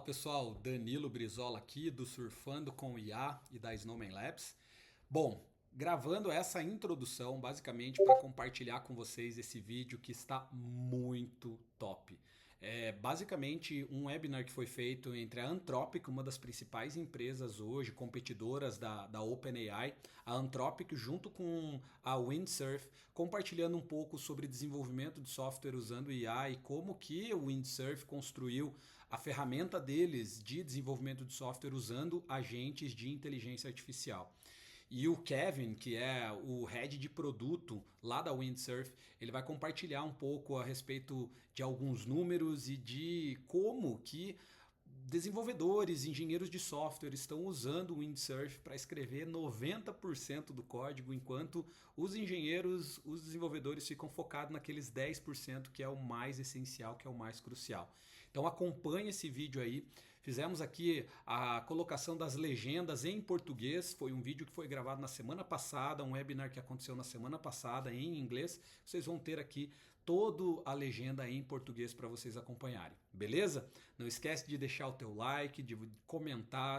pessoal, Danilo Brizola aqui do Surfando com IA e da Snowman Labs. Bom, gravando essa introdução basicamente para compartilhar com vocês esse vídeo que está muito top. É basicamente um webinar que foi feito entre a Anthropic, uma das principais empresas hoje, competidoras da OpenAI, a Anthropic junto com a Windsurf, compartilhando um pouco sobre desenvolvimento de software usando IA e como que o Windsurf construiu a ferramenta deles de desenvolvimento de software usando agentes de inteligência artificial. E o Kevin, que é o head de produto lá da Windsurf, ele vai compartilhar um pouco a respeito de alguns números e de como que desenvolvedores, engenheiros de software estão usando o Windsurf para escrever 90% do código, enquanto os engenheiros, os desenvolvedores ficam focados naqueles 10% que é o mais essencial, que é o mais crucial. Então acompanhe esse vídeo aí. Fizemos aqui a colocação das legendas em português. Foi um vídeo que foi gravado na semana passada, um webinar que aconteceu na semana passada em inglês. Vocês vão ter aqui toda a legenda em português para vocês acompanharem, beleza? Não esquece de deixar o teu like, de comentar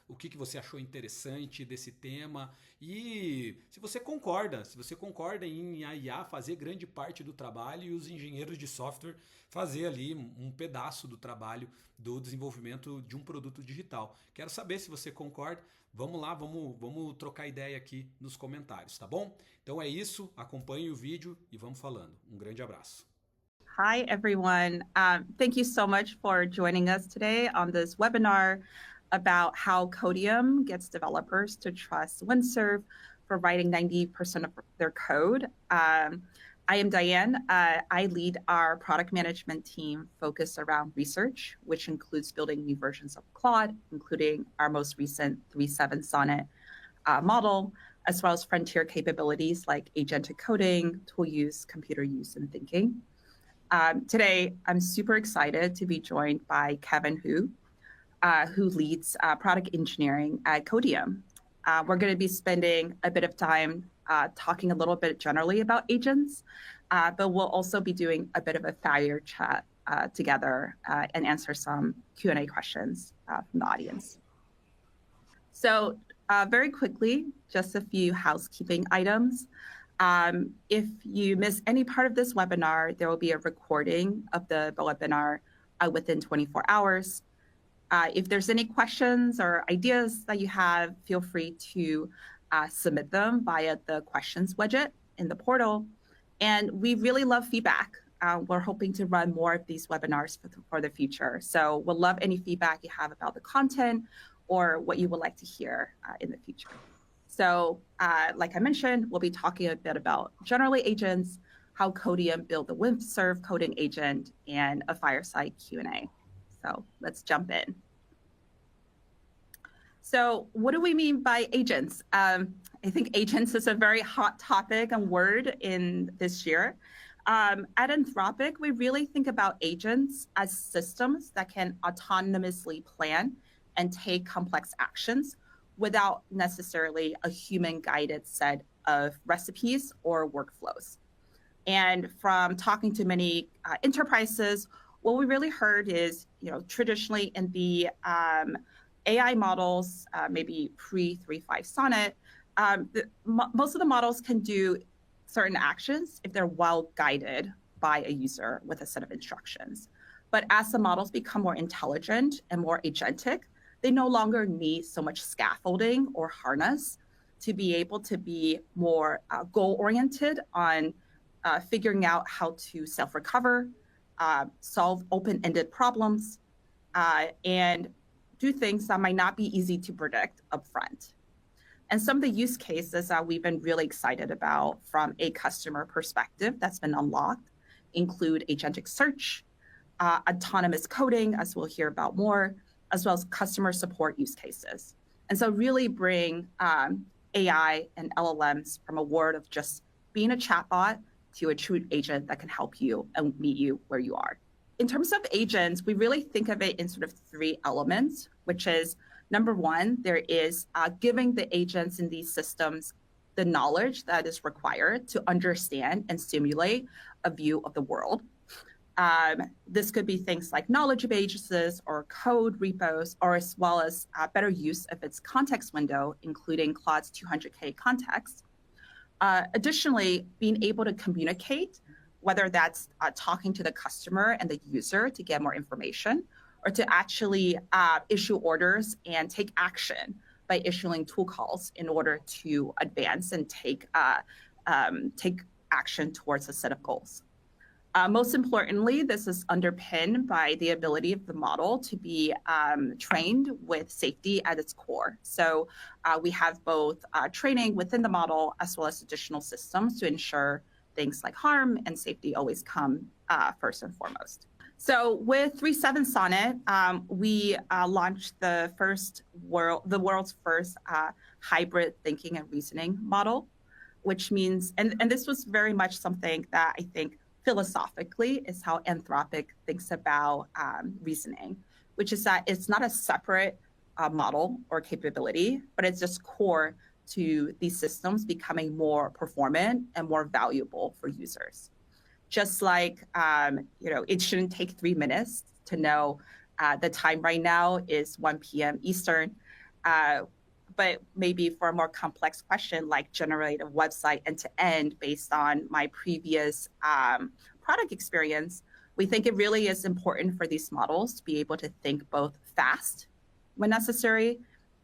o que você achou interessante desse tema e se você concorda em a IA fazer grande parte do trabalho e os engenheiros de software fazer ali um pedaço do trabalho do desenvolvimento de um produto digital. Quero saber se você concorda. Vamos lá, vamos trocar ideia aqui nos comentários, tá bom? Então é isso, acompanhe o vídeo e vamos falando. Um grande abraço. Hi, everyone. Thank you so much for joining us today on this webinar about how Codeium gets developers to trust Windsurf for writing 90% of their code. I am Diane. I lead our product management team focused around research, which includes building new versions of Claude, including our most recent 3.7 Sonnet model, as well as frontier capabilities like agentic coding, tool use, computer use, and thinking. Today, I'm super excited to be joined by Kevin who leads product engineering at Codeium. We're going to be spending a bit of time talking a little bit generally about agents, but we'll also be doing a bit of a fire chat together and answer some Q&A questions from the audience. So very quickly, just a few housekeeping items. If you miss any part of this webinar, there will be a recording of the webinar within 24 hours. If there's any questions or ideas that you have, feel free to submit them via the questions widget in the portal. And we really love feedback. We're hoping to run more of these webinars for the future. So we'll love any feedback you have about the content or what you would like to hear in the future. So like I mentioned, we'll be talking a bit about generally agents, how Codeium built the Windsurf coding agent, and a fireside Q&A. So let's jump in. So what do we mean by agents? I think agents is a very hot topic and word in this year. At Anthropic, we really think about agents as systems that can autonomously plan and take complex actions without necessarily a human-guided set of recipes or workflows. And from talking to many enterprises, what we really heard is, traditionally in the AI models, maybe pre-3.5 Sonnet, most of the models can do certain actions if they're well guided by a user with a set of instructions. But as the models become more intelligent and more agentic, they no longer need so much scaffolding or harness to be able to be more goal-oriented on figuring out how to self-recover, solve open-ended problems, and do things that might not be easy to predict upfront. And some of the use cases that we've been really excited about from a customer perspective that's been unlocked include agentic search, autonomous coding, as we'll hear about more, as well as customer support use cases. And so really bring AI and LLMs from a world of just being a chatbot to a true agent that can help you and meet you where you are. In terms of agents, we really think of it in sort of three elements, which is number one, there is giving the agents in these systems the knowledge that is required to understand and simulate a view of the world. This could be things like knowledge bases or code repos, or as well as better use of its context window, including Claude's 200K context. Additionally, being able to communicate, whether that's talking to the customer and the user to get more information, or to actually issue orders and take action by issuing tool calls in order to advance and take action towards a set of goals. Most importantly, this is underpinned by the ability of the model to be trained with safety at its core. So we have both training within the model as well as additional systems to ensure things like harm and safety always come first and foremost. So with 3.7 Sonnet, we launched the world's first hybrid thinking and reasoning model, which means, and this was very much something that I think philosophically is how Anthropic thinks about reasoning, which is that it's not a separate model or capability, but it's just core to these systems becoming more performant and more valuable for users. Just like, it shouldn't take 3 minutes to know the time right now is 1 p.m. Eastern. But maybe for a more complex question, like generate a website end-to-end based on my previous product experience, we think it really is important for these models to be able to think both fast when necessary,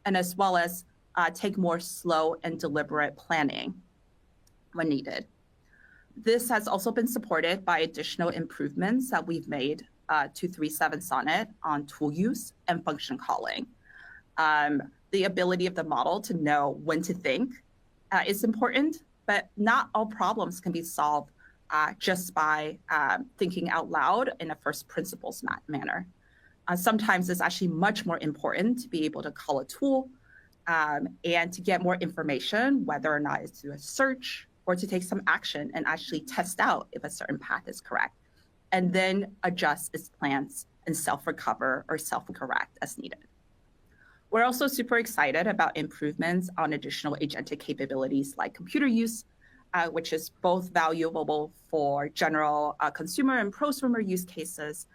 and as well as take more slow and deliberate planning when needed. This has also been supported by additional improvements that we've made to 3.7 Sonnet on tool use and function calling. The ability of the model to know when to think is important, but not all problems can be solved just by thinking out loud in a first principles manner. Sometimes it's actually much more important to be able to call a tool and to get more information, whether or not it's through a search or to take some action and actually test out if a certain path is correct, and then adjust its plans and self-recover or self-correct as needed. We're also super excited about improvements on additional agentic capabilities like computer use, which is both valuable for general consumer and prosumer use cases,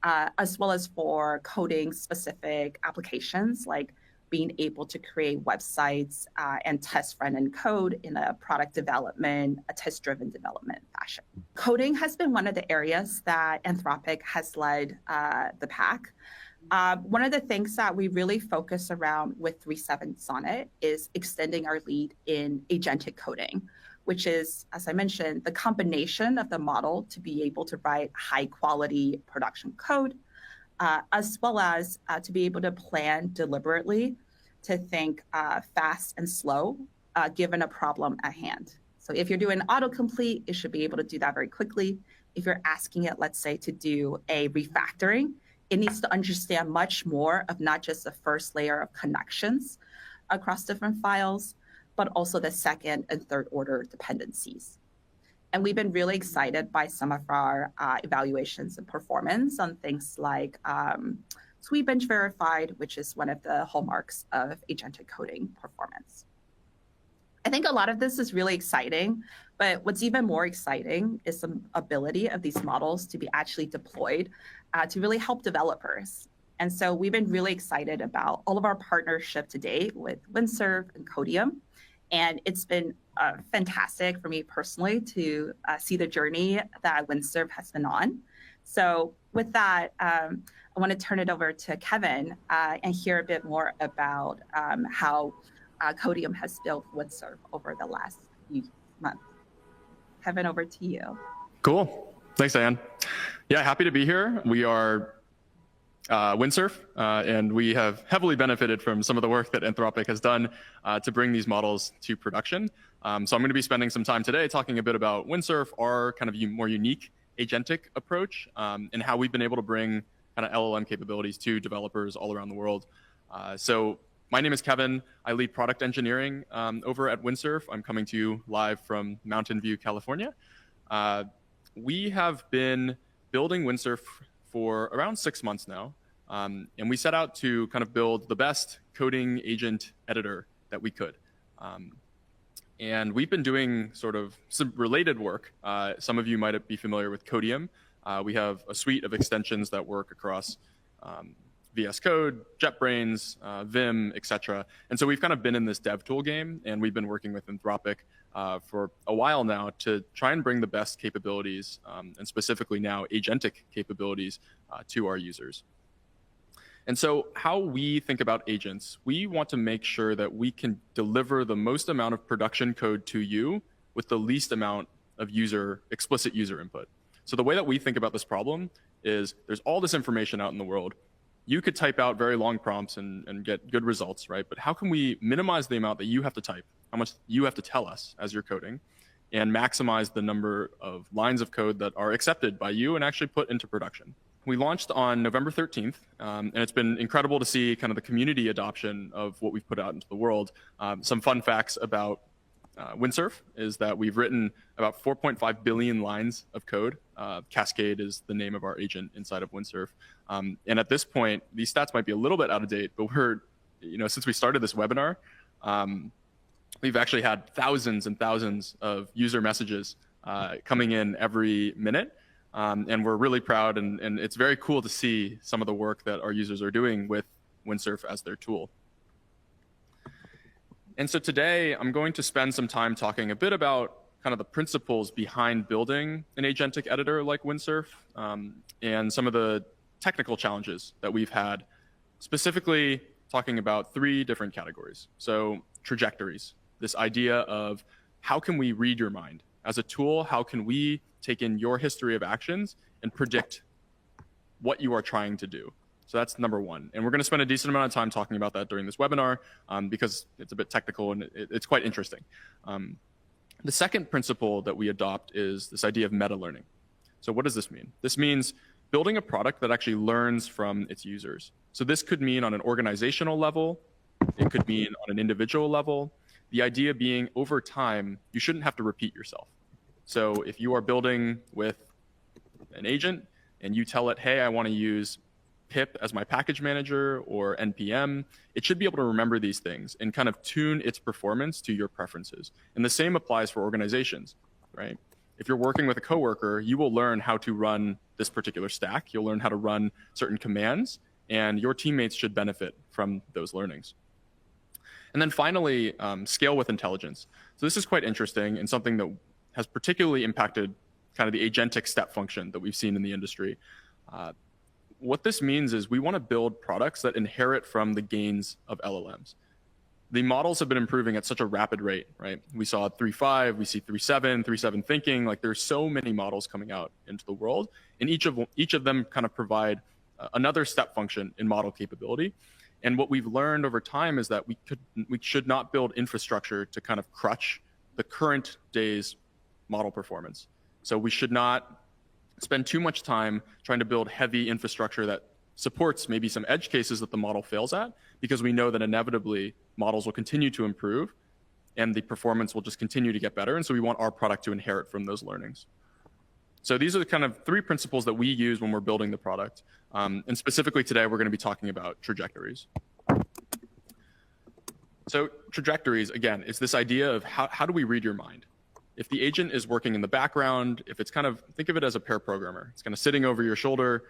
as well as for coding specific applications like being able to create websites and test front-end code in a product development, a test-driven development fashion. Coding has been one of the areas that Anthropic has led the pack. One of the things that we really focus around with 3.7 Sonnet is extending our lead in agentic coding, which is, as I mentioned, the combination of the model to be able to write high-quality production code, as well as to be able to plan deliberately, to think fast and slow, given a problem at hand. So if you're doing autocomplete, it should be able to do that very quickly. If you're asking it, let's say, to do a refactoring, it needs to understand much more of not just the first layer of connections across different files, but also the second and third order dependencies. And we've been really excited by some of our evaluations and performance on things like Sweetbench verified, which is one of the hallmarks of agentic coding performance. I think a lot of this is really exciting, but what's even more exciting is the ability of these models to be actually deployed to really help developers. And so we've been really excited about all of our partnership to date with Windsurf and Codeium. And it's been fantastic for me personally to see the journey that Windsurf has been on. So with that, I want to turn it over to Kevin and hear a bit more about how Codeium has built Windsurf over the last few months. Kevin, over to you. Cool. Thanks, Diane. Yeah, happy to be here. We are Windsurf, and we have heavily benefited from some of the work that Anthropic has done to bring these models to production. So I'm going to be spending some time today talking a bit about Windsurf, our kind of more unique agentic approach, and how we've been able to bring kind of LLM capabilities to developers all around the world. So my name is Kevin. I lead product engineering over at Windsurf. I'm coming to you live from Mountain View, California. We have been building Windsurf for around 6 months now. And we set out to kind of build the best coding agent editor that we could. And we've been doing sort of some related work. Some of you might be familiar with Codeium, We have a suite of extensions that work across VS Code, JetBrains, Vim, etc. And so we've kind of been in this dev tool game, and we've been working with Anthropic for a while now to try and bring the best capabilities, and specifically now agentic capabilities, to our users. And so how we think about agents, we want to make sure that we can deliver the most amount of production code to you with the least amount of explicit user input. So the way that we think about this problem is there's all this information out in the world. You could type out very long prompts and get good results, right? But how can we minimize the amount that you have to type, how much you have to tell us as you're coding, and maximize the number of lines of code that are accepted by you and actually put into production? We launched on November 13th, and it's been incredible to see kind of the community adoption of what we've put out into the world. Some fun facts about Windsurf is that we've written about 4.5 billion lines of code. Cascade is the name of our agent inside of Windsurf. And at this point, these stats might be a little bit out of date, but since we started this webinar, we've actually had thousands and thousands of user messages coming in every minute. And we're really proud, and it's very cool to see some of the work that our users are doing with Windsurf as their tool. And so today, I'm going to spend some time talking a bit about kind of the principles behind building an agentic editor like Windsurf, and some of the technical challenges that we've had, specifically talking about 3 different categories. So trajectories, this idea of how can we read your mind? As a tool, how can we take in your history of actions and predict what you are trying to do? So that's number 1. And we're going to spend a decent amount of time talking about that during this webinar, because it's a bit technical and it's quite interesting. The second principle that we adopt is this idea of meta learning. So what does this mean? This means building a product that actually learns from its users. So this could mean on an organizational level. It could mean on an individual level. The idea being over time, you shouldn't have to repeat yourself. So if you are building with an agent and you tell it, hey, I want to use pip as my package manager or npm, it should be able to remember these things and kind of tune its performance to your preferences. And the same applies for organizations, right? If you're working with a coworker, you will learn how to run this particular stack. You'll learn how to run certain commands, and your teammates should benefit from those learnings. And then finally, scale with intelligence. So this is quite interesting and something that has particularly impacted kind of the agentic step function that we've seen in the industry. What this means is we want to build products that inherit from the gains of LLMs. The models have been improving at such a rapid rate, right? We saw 3.5, we see 3.7, 3.7 thinking. Like there's so many models coming out into the world, and each of them kind of provide another step function in model capability. And what we've learned over time is that we should not build infrastructure to kind of crutch the current day's model performance. So we should not spend too much time trying to build heavy infrastructure that supports maybe some edge cases that the model fails at, because we know that inevitably models will continue to improve and the performance will just continue to get better. And so we want our product to inherit from those learnings. So these are the kind of 3 principles that we use when we're building the product. And specifically today, we're going to be talking about trajectories. So trajectories, again, is this idea of how do we read your mind? If the agent is working in the background, if it's kind of, think of it as a pair programmer. It's kind of sitting over your shoulder,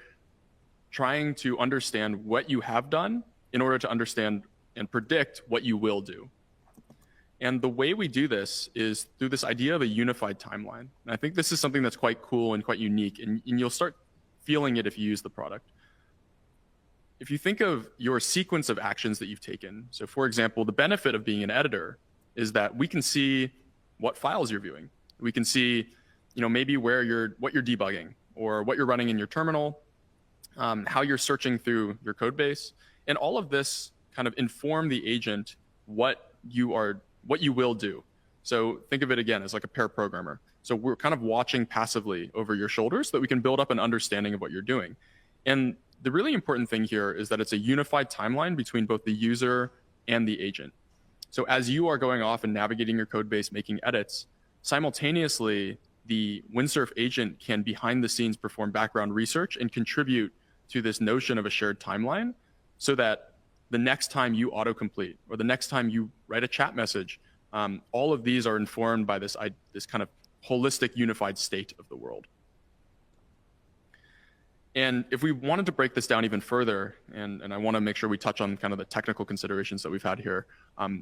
trying to understand what you have done in order to understand and predict what you will do. And the way we do this is through this idea of a unified timeline. And I think this is something that's quite cool and quite unique, and you'll start feeling it if you use the product. If you think of your sequence of actions that you've taken, so for example, the benefit of being an editor is that we can see what files you're viewing. We can see, maybe what you're debugging or what you're running in your terminal, how you're searching through your code base, and all of this kind of inform the agent what you will do. So think of it again as like a pair programmer. So we're kind of watching passively over your shoulder so that we can build up an understanding of what you're doing. And the really important thing here is that it's a unified timeline between both the user and the agent. So as you are going off and navigating your code base, making edits, simultaneously, the Windsurf agent can behind the scenes perform background research and contribute to this notion of a shared timeline, so that the next time you autocomplete or the next time you write a chat message, all of these are informed by this kind of holistic unified state of the world. And if we wanted to break this down even further, and I want to make sure we touch on kind of the technical considerations that we've had here,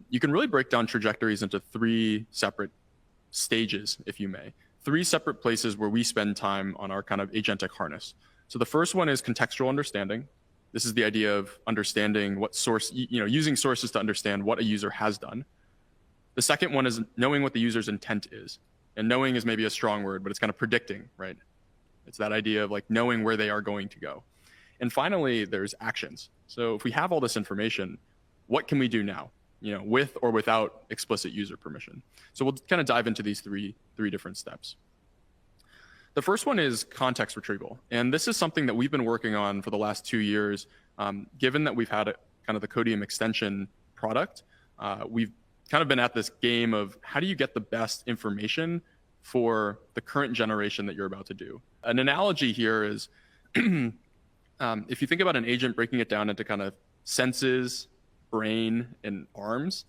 you can really break down trajectories into 3 separate stages, if you may. 3 separate places where we spend time on our kind of agentic harness. So the first one is contextual understanding. This is the idea of understanding what source, using sources to understand what a user has done. The second one is knowing what the user's intent is. And knowing is maybe a strong word, but it's kind of predicting, right? It's that idea of like knowing where they are going to go. And finally, there's actions. So if we have all this information, what can we do now, with or without explicit user permission? So we'll kind of dive into these three different steps. The first one is context retrieval. And this is something that we've been working on for the last 2 years. Given that we've had kind of the Codeium extension product, we've kind of been at this game of how do you get the best information for the current generation that you're about to do. An analogy here is if you think about an agent breaking it down into kind of senses, brain, and arms,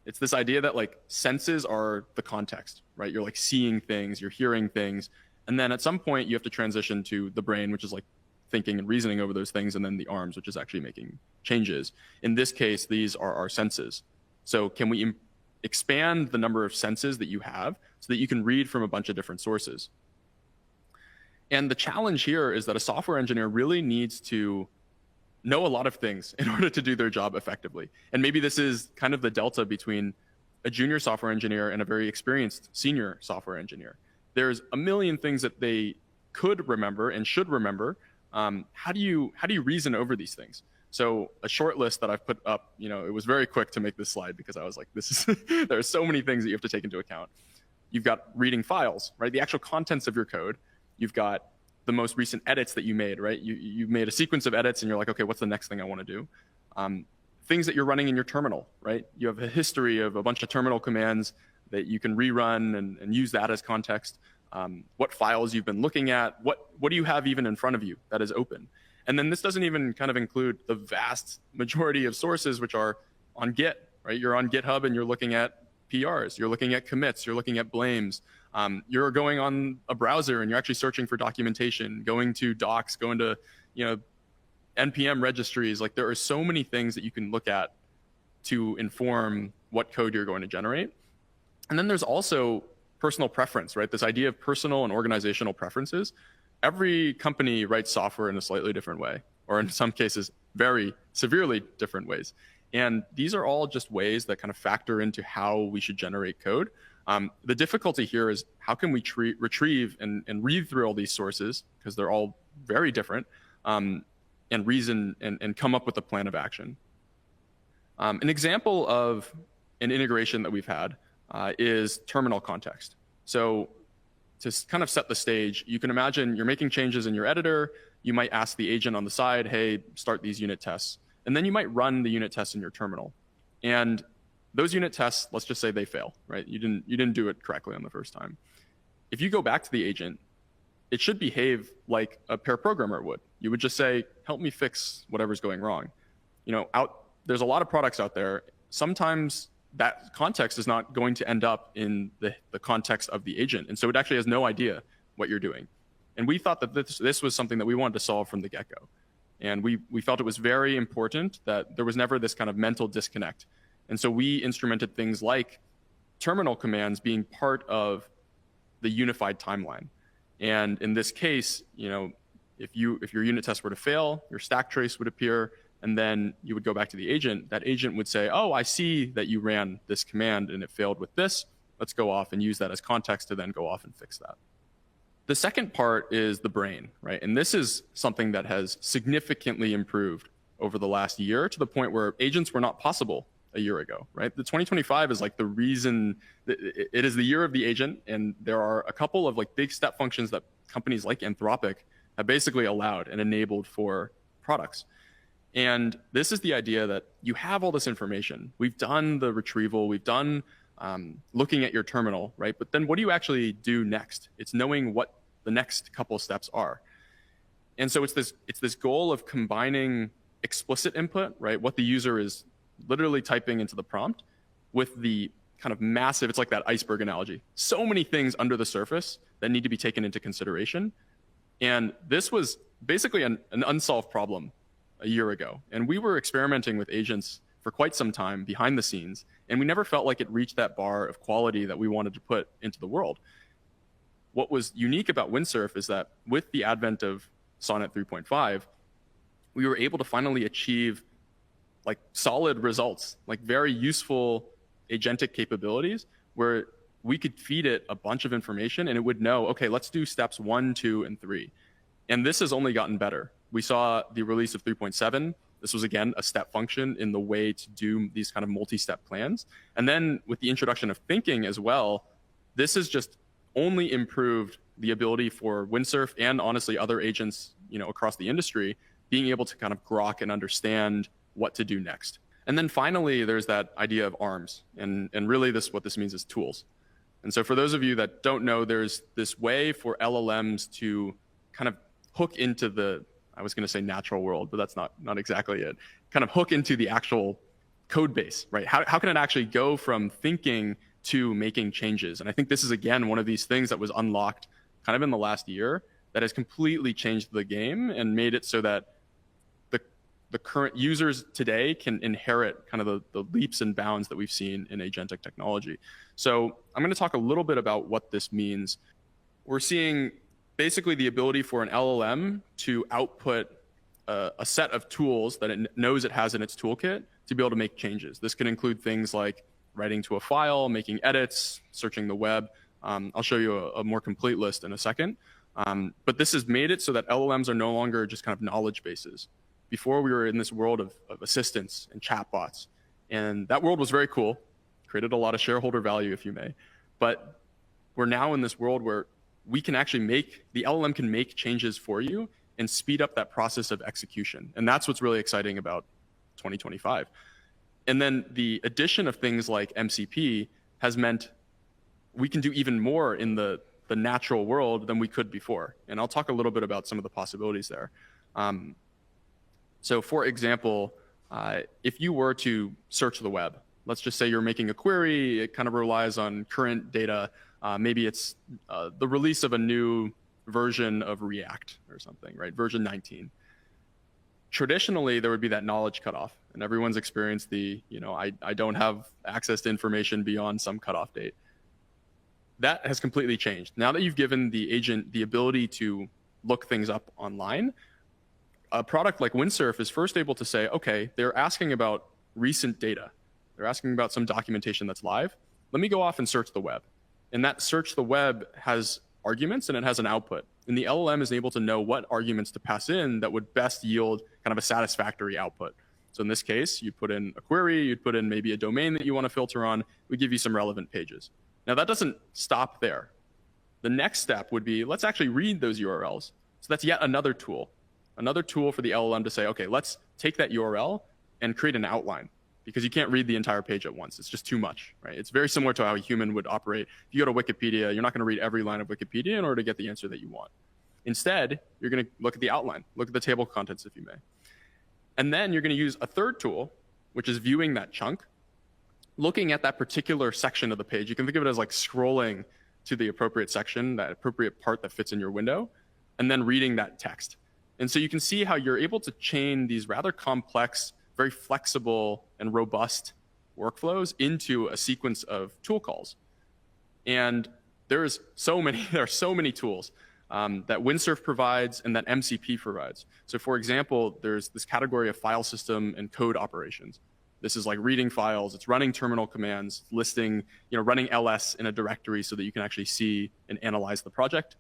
it's this idea that like senses are the context, right? You're like seeing things, you're hearing things. And then at some point you have to transition to the brain, which is like thinking and reasoning over those things. And then the arms, which is actually making changes. In this case, these are our senses. So can we expand the number of senses that you have so that you can read from a bunch of different sources? And the challenge here is that a software engineer really needs to know a lot of things in order to do their job effectively. And maybe this is kind of the delta between a junior software engineer and a very experienced senior software engineer. There's a million things that they could remember and should remember. How do you reason over these things? So a short list that I've put up, it was very quick to make this slide because I was like, there are so many things that you have to take into account. You've got reading files, right? The actual contents of your code. You've got the most recent edits that you made, right? You made a sequence of edits and you're like, okay, what's the next thing I want to do? Things that you're running in your terminal, right? You have a history of a bunch of terminal commands that you can rerun and use that as context. What files you've been looking at, what do you have even in front of you that is open? And then this doesn't even kind of include the vast majority of sources which are on Git, right? You're on GitHub and you're looking at PRs, you're looking at commits, you're looking at blames. You're going on a browser and you're actually searching for documentation, going to docs, going to, NPM registries. Like there are so many things that you can look at to inform what code you're going to generate. And then there's also personal preference, right? This idea of personal and organizational preferences. Every company writes software in a slightly different way, or in some cases, very severely different ways. And these are all just ways that kind of factor into how we should generate code. The difficulty here is how can we retrieve and read through all these sources, because they're all very different, and reason and come up with a plan of action. An example of an integration that we've had is terminal context. So to kind of set the stage, you can imagine you're making changes in your editor. You might ask the agent on the side, hey, start these unit tests. And then you might run the unit tests in your terminal. And those unit tests, let's just say they fail, right? You didn't do it correctly on the first time. If you go back to the agent, it should behave like a pair programmer would. You would just say, help me fix whatever's going wrong. There's a lot of products out there. Sometimes that context is not going to end up in the context of the agent. And so it actually has no idea what you're doing. And we thought that this was something that we wanted to solve from the get-go. And we felt it was very important that there was never this kind of mental disconnect. And so we instrumented things like terminal commands being part of the unified timeline. And in this case, if your unit test were to fail, your stack trace would appear, and then you would go back to the agent. That agent would say, oh, I see that you ran this command and it failed with this. Let's go off and use that as context to then go off and fix that. The second part is the brain, right? And this is something that has significantly improved over the last year to the point where agents were not possible a year ago, right? The 2025 is like the reason it is the year of the agent. And there are a couple of like big step functions that companies like Anthropic have basically allowed and enabled for products. And this is the idea that you have all this information. We've done the retrieval, we've done looking at your terminal, right? But then what do you actually do next? It's knowing what the next couple of steps are. And so it's this goal of combining explicit input, right? What the user is literally typing into the prompt with the kind of massive, it's like that iceberg analogy. So many things under the surface that need to be taken into consideration. And this was basically an unsolved problem a year ago. And we were experimenting with agents for quite some time behind the scenes, and we never felt like it reached that bar of quality that we wanted to put into the world. What was unique about Windsurf is that with the advent of Sonnet 3.5, we were able to finally achieve like solid results, like very useful agentic capabilities where we could feed it a bunch of information and it would know, okay, let's do steps 1, 2, and 3. And this has only gotten better. We saw the release of 3.7. This was, again, a step function in the way to do these kind of multi-step plans. And then with the introduction of thinking as well, this has just only improved the ability for Windsurf and honestly other agents, across the industry, being able to kind of grok and understand what to do next. And then finally, there's that idea of arms. And really what this means is tools. And so for those of you that don't know, there's this way for LLMs to kind of hook into the, I was going to say natural world, but that's not exactly it, kind of hook into the actual code base, right? How can it actually go from thinking to making changes? And I think this is, again, one of these things that was unlocked kind of in the last year that has completely changed the game and made it so that the current users today can inherit kind of the leaps and bounds that we've seen in agentic technology. So I'm going to talk a little bit about what this means. We're seeing basically the ability for an LLM to output a set of tools that it knows it has in its toolkit to be able to make changes. This can include things like writing to a file, making edits, searching the web. I'll show you a more complete list in a second. But this has made it so that LLMs are no longer just kind of knowledge bases. Before, we were in this world of assistants and chatbots, and that world was very cool, created a lot of shareholder value, if you may. But we're now in this world where we can actually the LLM can make changes for you and speed up that process of execution. And that's what's really exciting about 2025. And then the addition of things like MCP has meant we can do even more in the natural world than we could before. And I'll talk a little bit about some of the possibilities there. So for example, if you were to search the web, let's just say you're making a query, it kind of relies on current data. Maybe it's the release of a new version of React or something, right? Version 19. Traditionally, there would be that knowledge cutoff, and everyone's experienced I don't have access to information beyond some cutoff date. That has completely changed. Now that you've given the agent the ability to look things up online, a product like Windsurf is first able to say, okay, they're asking about recent data. They're asking about some documentation that's live. Let me go off and search the web. And that search the web has arguments and it has an output. And the LLM is able to know what arguments to pass in that would best yield kind of a satisfactory output. So in this case, you'd put in a query, you'd put in maybe a domain that you want to filter on, we give you some relevant pages. Now that doesn't stop there. The next step would be, let's actually read those URLs. So that's yet another tool for the LLM to say, okay, let's take that URL and create an outline, because you can't read the entire page at once. It's just too much, right? It's very similar to how a human would operate. If you go to Wikipedia, you're not going to read every line of Wikipedia in order to get the answer that you want. Instead, you're going to look at the outline, look at the table of contents, if you may. And then you're going to use a third tool, which is viewing that chunk, looking at that particular section of the page. You can think of it as like scrolling to the appropriate section, that appropriate part that fits in your window, and then reading that text. And so you can see how you're able to chain these rather complex, very flexible and robust workflows into a sequence of tool calls. And there are so many tools that Windsurf provides and that MCP provides. So for example, there's this category of file system and code operations. This is like reading files, it's running terminal commands, listing, running ls in a directory so that you can actually see and analyze the project.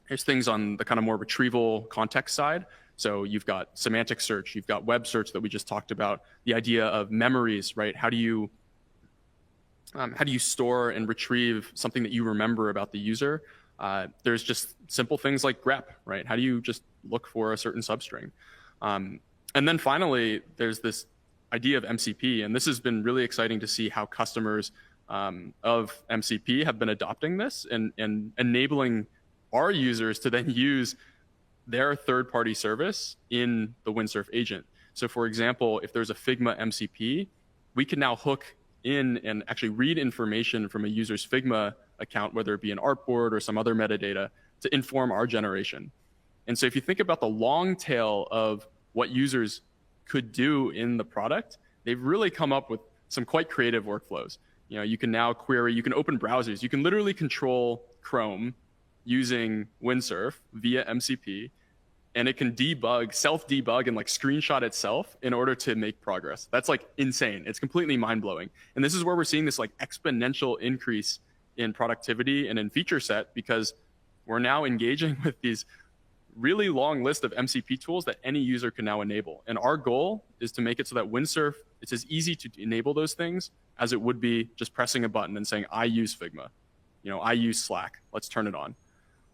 There's things on the kind of more retrieval context side. So you've got semantic search, you've got web search that we just talked about, the idea of memories, right? How do you store and retrieve something that you remember about the user? There's just simple things like grep, right? How do you just look for a certain substring? And then finally, there's this idea of MCP, and this has been really exciting to see how customers of MCP have been adopting this and enabling our users to then use their third-party service in the Windsurf agent. So for example, if there's a Figma MCP, we can now hook in and actually read information from a user's Figma account, whether it be an artboard or some other metadata, to inform our generation. And so if you think about the long tail of what users could do in the product, they've really come up with some quite creative workflows. You can now query, you can open browsers, you can literally control Chrome using Windsurf via MCP, and it can debug, self-debug, and like screenshot itself in order to make progress. That's like insane. It's completely mind-blowing. And this is where we're seeing this like exponential increase in productivity and in feature set, because we're now engaging with these really long list of MCP tools that any user can now enable. And our goal is to make it so that Windsurf, it's as easy to enable those things as it would be just pressing a button and saying, I use Figma, I use Slack, let's turn it on.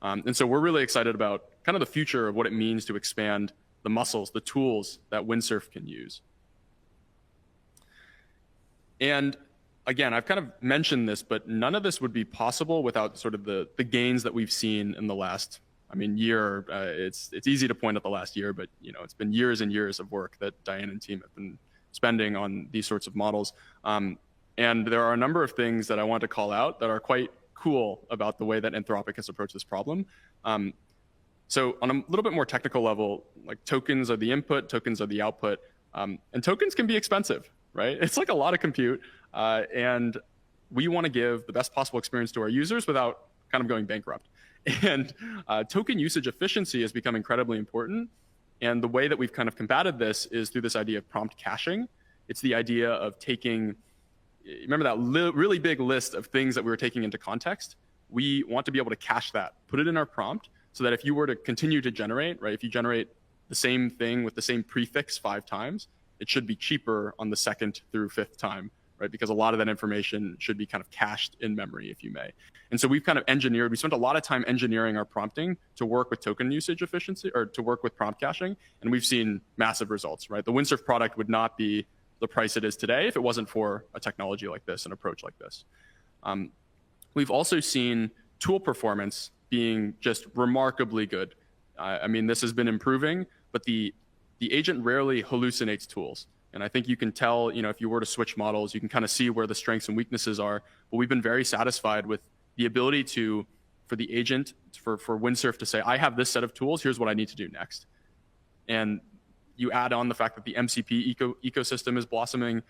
And so we're really excited about kind of the future of what it means to expand the muscles, the tools that Windsurf can use. And again, I've kind of mentioned this, but none of this would be possible without sort of the gains that we've seen in the last, year. It's easy to point at the last year, but it's been years and years of work that Diane and team have been spending on these sorts of models. And there are a number of things that I want to call out that are quite cool about the way that Anthropic has approached this problem. So on a little bit more technical level, like tokens are the input, tokens are the output, and tokens can be expensive, right? It's like a lot of compute, and we want to give the best possible experience to our users without kind of going bankrupt. And token usage efficiency has become incredibly important. And the way that we've kind of combated this is through this idea of prompt caching. It's the idea of taking, remember that really big list of things that we were taking into context? We want to be able to cache that, put it in our prompt, so that if you were to continue to generate, right, if you generate the same thing with the same prefix 5 times, it should be cheaper on the 2nd through 5th time, right? Because a lot of that information should be kind of cached in memory, if you may. And so we've kind of we spent a lot of time engineering our prompting to work with token usage efficiency, or to work with prompt caching, and we've seen massive results, right? The Windsurf product would not be the price it is today if it wasn't for a technology like this, an approach like this. We've also seen tool performance being just remarkably good. This has been improving, but the agent rarely hallucinates tools. And I think you can tell, if you were to switch models, you can kind of see where the strengths and weaknesses are. But we've been very satisfied with the ability for the agent, for Windsurf to say, I have this set of tools, here's what I need to do next. And you add on the fact that the MCP ecosystem is blossoming,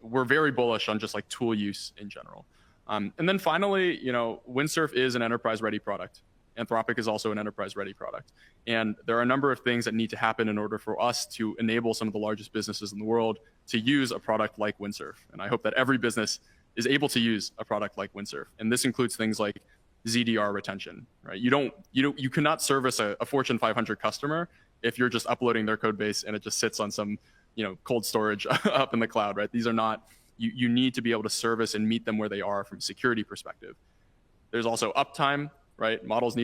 we're very bullish on just like tool use in general. And then finally, Windsurf is an enterprise-ready product. Anthropic is also an enterprise-ready product. And there are a number of things that need to happen in order for us to enable some of the largest businesses in the world to use a product like Windsurf. And I hope that every business is able to use a product like Windsurf. And this includes things like ZDR retention, right? You cannot service a Fortune 500 customer if you're just uploading their code base and it just sits on some, cold storage up in the cloud, right? These are not, you need to be able to service and meet them where they are from a security perspective. There's also uptime, right? Models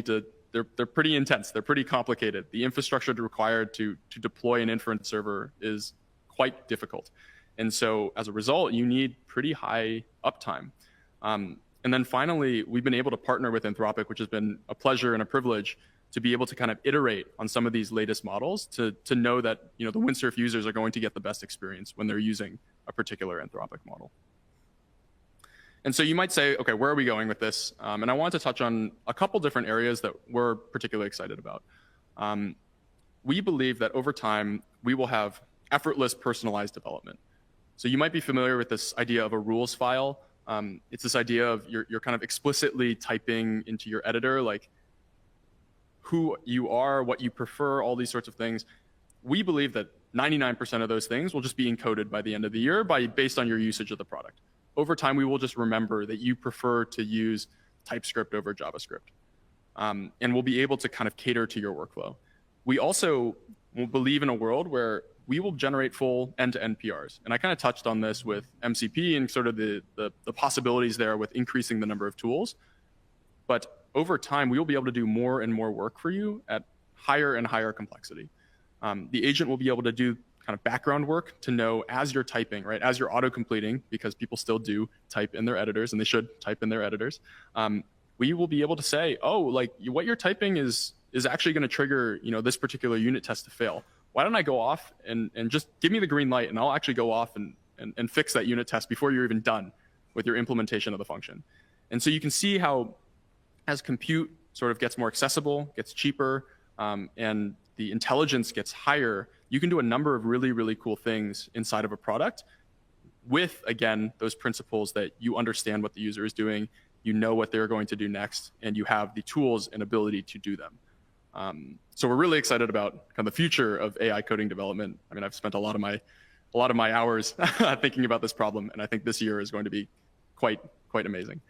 they're pretty intense. They're pretty complicated. The infrastructure required to deploy an inference server is quite difficult. And so as a result, you need pretty high uptime. And then finally, we've been able to partner with Anthropic, which has been a pleasure and a privilege to be able to kind of iterate on some of these latest models to know that the Windsurf users are going to get the best experience when they're using a particular Anthropic model. And so you might say, okay, where are we going with this? And I want to touch on a couple different areas that we're particularly excited about. We believe that over time, we will have effortless personalized development. So you might be familiar with this idea of a rules file. It's this idea of you're kind of explicitly typing into your editor, like who you are, what you prefer, all these sorts of things. We believe that 99% of those things will just be encoded by the end of the year based on your usage of the product. Over time, we will just remember that you prefer to use TypeScript over JavaScript. And we'll be able to kind of cater to your workflow. We also will believe in a world where we will generate full end-to-end PRs. And I kind of touched on this with MCP and sort of the possibilities there with increasing the number of tools. But over time, we will be able to do more and more work for you at higher and higher complexity. The agent will be able to do kind of background work to know as you're typing, right? As you're auto-completing, because people still do type in their editors, and they should type in their editors. We will be able to say, oh, like what you're typing is actually going to trigger, this particular unit test to fail. Why don't I go off and just give me the green light, and I'll actually go off and fix that unit test before you're even done with your implementation of the function. And so you can see how as compute sort of gets more accessible, gets cheaper, and the intelligence gets higher, you can do a number of really, really cool things inside of a product with, again, those principles that you understand what the user is doing, you know what they're going to do next, and you have the tools and ability to do them. So we're really excited about kind of the future of AI coding development. I mean, I've spent a lot of my hours thinking about this problem, and I think this year is going to be quite amazing.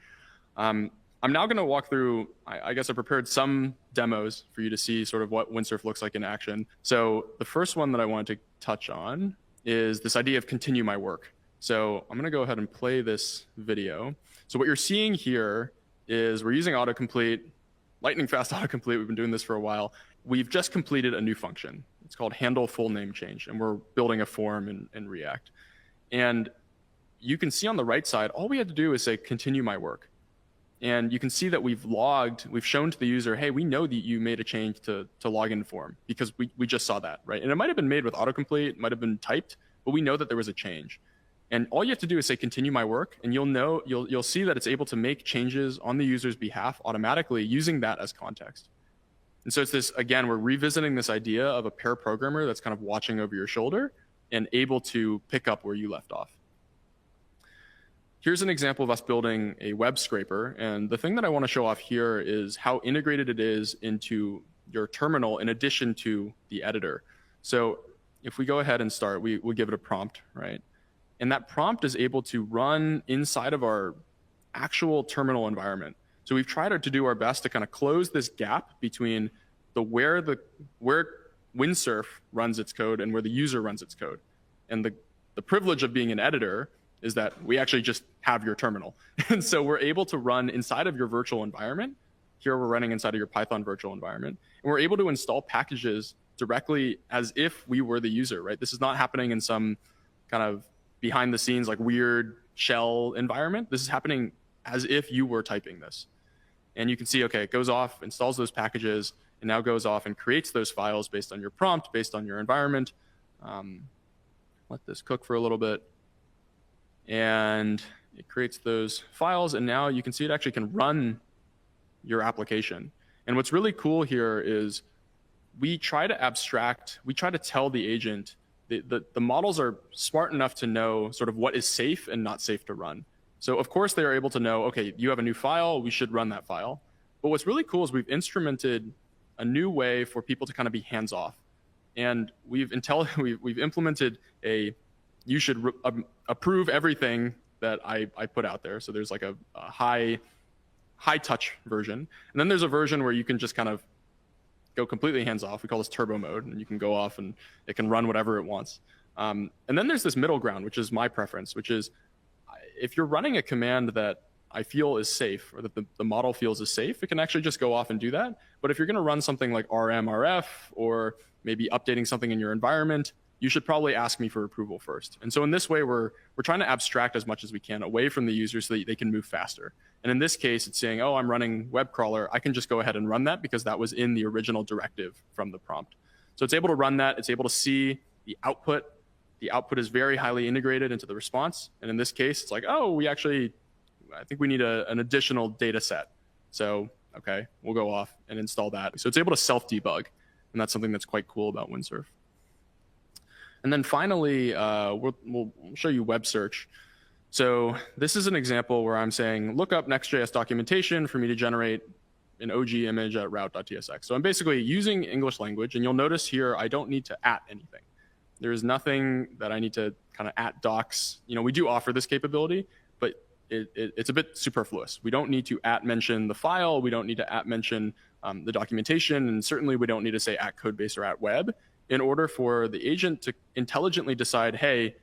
I'm now going to walk through, I guess I prepared some demos for you to see sort of what Windsurf looks like in action. So the first one that I wanted to touch on is this idea of continue my work. So I'm going to go ahead and play this video. So what you're seeing here is we're using autocomplete, lightning fast autocomplete. We've been doing this for a while. We've just completed a new function. It's called handle full name change, and we're building a form in React. And you can see on the right side, all we had to do is say continue my work. And you can see that we've shown to the user, hey, we know that you made a change to login form because we just saw that, right? And it might have been made with autocomplete, it might have been typed, but we know that there was a change. And all you have to do is say continue my work, and you'll see that it's able to make changes on the user's behalf automatically using that as context. And so it's this, again, we're revisiting this idea of a pair programmer that's kind of watching over your shoulder and able to pick up where you left off. Here's an example of us building a web scraper. And the thing that I want to show off here is how integrated it is into your terminal in addition to the editor. So if we go ahead and start, we give it a prompt, right? And that prompt is able to run inside of our actual terminal environment. So we've tried to do our best to kind of close this gap between where Windsurf runs its code and where the user runs its code. And the privilege of being an editor is that we actually just have your terminal. And so we're able to run inside of your virtual environment. Here we're running inside of your Python virtual environment. And we're able to install packages directly as if we were the user, right? This is not happening in some kind of behind the scenes, like weird shell environment. This is happening as if you were typing this. And you can see, okay, it goes off, installs those packages, and now goes off and creates those files based on your prompt, based on your environment. Let this cook for a little bit. And it creates those files, and now you can see it actually can run your application. And what's really cool here is we try to tell the agent, the models are smart enough to know sort of what is safe and not safe to run. So of course they are able to know, okay, you have a new file, we should run that file. But what's really cool is we've instrumented a new way for people to kind of be hands-off. And we've implemented you should approve everything that I put out there. So there's like a high touch version. And then there's a version where you can just kind of go completely hands off. We call this turbo mode, and you can go off and it can run whatever it wants. And then there's this middle ground, which is my preference, which is if you're running a command that I feel is safe, or that the model feels is safe, it can actually just go off and do that. But if you're going to run something like RMRF, or maybe updating something in your environment, you should probably ask me for approval first. And so in this way, we're trying to abstract as much as we can away from the user so that they can move faster. And in this case, it's saying, oh, I'm running web crawler. I can just go ahead and run that because that was in the original directive from the prompt. So it's able to run that. It's able to see the output. The output is very highly integrated into the response. And in this case, it's like, oh, I think we need an additional data set. So, okay, we'll go off and install that. So it's able to self-debug. And that's something that's quite cool about Windsurf. And then finally, we'll show you web search. So this is an example where I'm saying, look up Next.js documentation for me to generate an OG image at route.tsx. So I'm basically using English language, and you'll notice here I don't need to @ anything. There's nothing that I need to kind of @ docs. We do offer this capability, but it's a bit superfluous. We don't need to @ mention the file. We don't need to @ mention the documentation, and certainly we don't need to say @ codebase or @ web in order for the agent to intelligently decide, hey,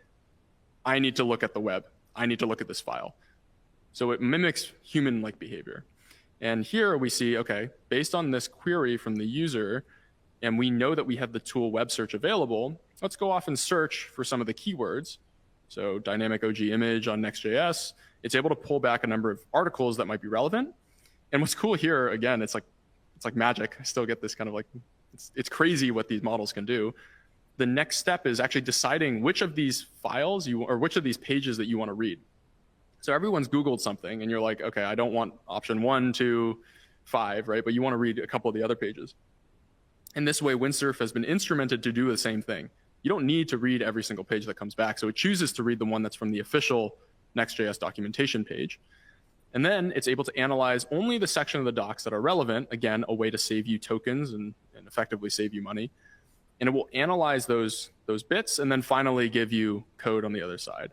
I need to look at the web. I need to look at this file. So it mimics human-like behavior. And here we see, okay, based on this query from the user, and we know that we have the tool web search available, let's go off and search for some of the keywords. So dynamic OG image on Next.js, it's able to pull back a number of articles that might be relevant. And what's cool here, again, it's like magic. I still get this kind of like, it's crazy what these models can do. The next step is actually deciding which of these files or which of these pages that you want to read. So everyone's Googled something and you're like, okay, I don't want option 1, 2, 5, right? But you want to read a couple of the other pages. And this way, Windsurf has been instrumented to do the same thing. You don't need to read every single page that comes back. So it chooses to read the one that's from the official Next.js documentation page. And then it's able to analyze only the section of the docs that are relevant. Again, a way to save you tokens and effectively save you money. And it will analyze those bits and then finally give you code on the other side.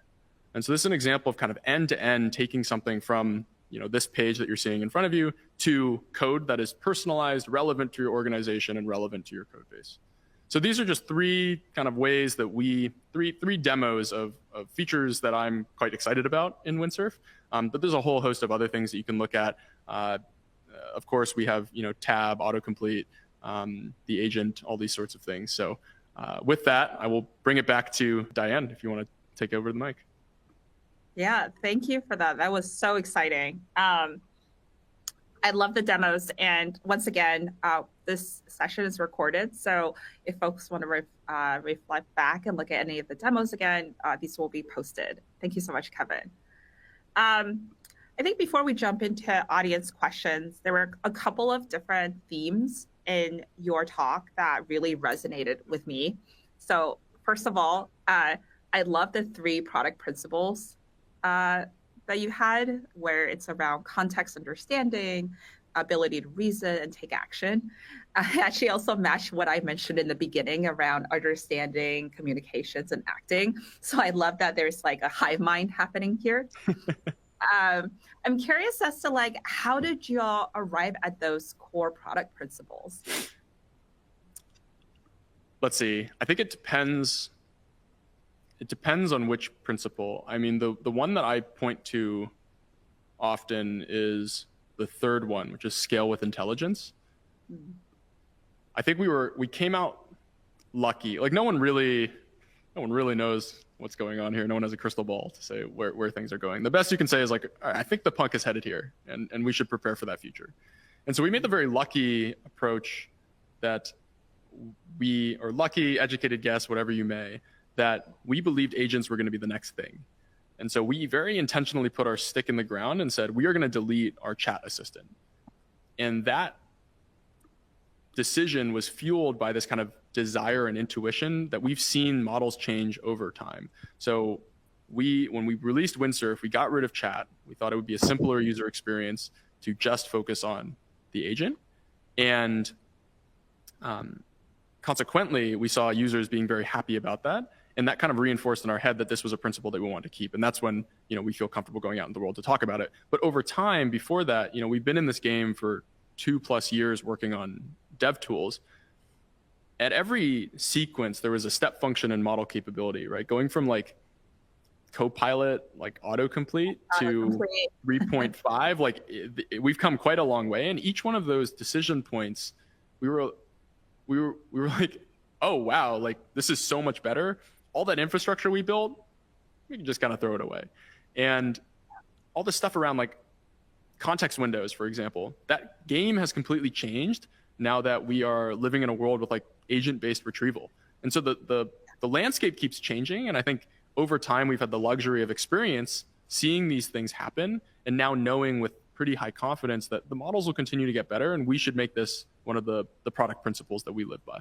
And so this is an example of kind of end-to-end taking something from this page that you're seeing in front of you to code that is personalized, relevant to your organization, and relevant to your code base. So these are just three kind of ways that three demos of features that I'm quite excited about in Windsurf. But there's a whole host of other things that you can look at. Of course, we have tab, autocomplete, the agent, all these sorts of things. So with that, I will bring it back to Diane if you want to take over the mic. Yeah, thank you for that. That was so exciting. I love the demos. And once again, this session is recorded. So if folks want to reflect back and look at any of the demos again, these will be posted. Thank you so much, Kevin. I think before we jump into audience questions, there were a couple of different themes in your talk that really resonated with me. So first of all, I love the 3 product principles that you had, where it's around context understanding, ability to reason and take action. I actually also matched what I mentioned in the beginning around understanding, communications, and acting. So I love that there's like a hive mind happening here. I'm curious as to how did y'all arrive at those core product principles? Let's see. I think it depends. It depends on which principle. I mean, the one that I point to often is the third one, which is scale with intelligence. Mm-hmm. I think we came out lucky. Like no one really knows what's going on here. No one has a crystal ball to say where things are going. The best you can say is like, all right, I think the puck is headed here, and we should prepare for that future. And so we made the very lucky approach that or lucky, educated guess, whatever you may, that we believed agents were going to be the next thing. And so we very intentionally put our stick in the ground and said, we are going to delete our chat assistant. And that decision was fueled by this kind of desire and intuition that we've seen models change over time. So when we released Windsurf, we got rid of chat. We thought it would be a simpler user experience to just focus on the agent. And consequently, we saw users being very happy about that. And that kind of reinforced in our head that this was a principle that we wanted to keep. And that's when, we feel comfortable going out in the world to talk about it. But over time, before that, we've been in this game for 2+ years working on dev tools. At every sequence, there was a step function in model capability, right? Going from like Copilot, like autocomplete to 3.5, we've come quite a long way. And each one of those decision points, we were like, oh, wow, like this is so much better. All that infrastructure we built, we can just kind of throw it away. And all this stuff around like context windows, for example, that game has completely changed now that we are living in a world with like agent-based retrieval. And so the landscape keeps changing. And I think over time, we've had the luxury of experience seeing these things happen and now knowing with pretty high confidence that the models will continue to get better. And we should make this one of the product principles that we live by.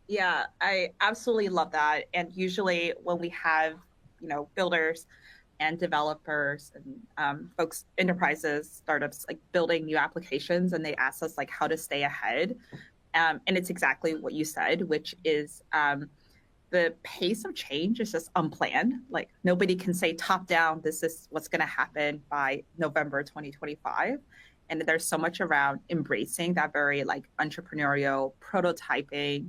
Yeah, I absolutely love that. And usually when we have, builders and developers and folks, enterprises, startups, like building new applications, and they ask us like how to stay ahead. And it's exactly what you said, which is the pace of change is just unplanned. Like nobody can say top down, this is what's going to happen by November 2025. And there's so much around embracing that very like entrepreneurial prototyping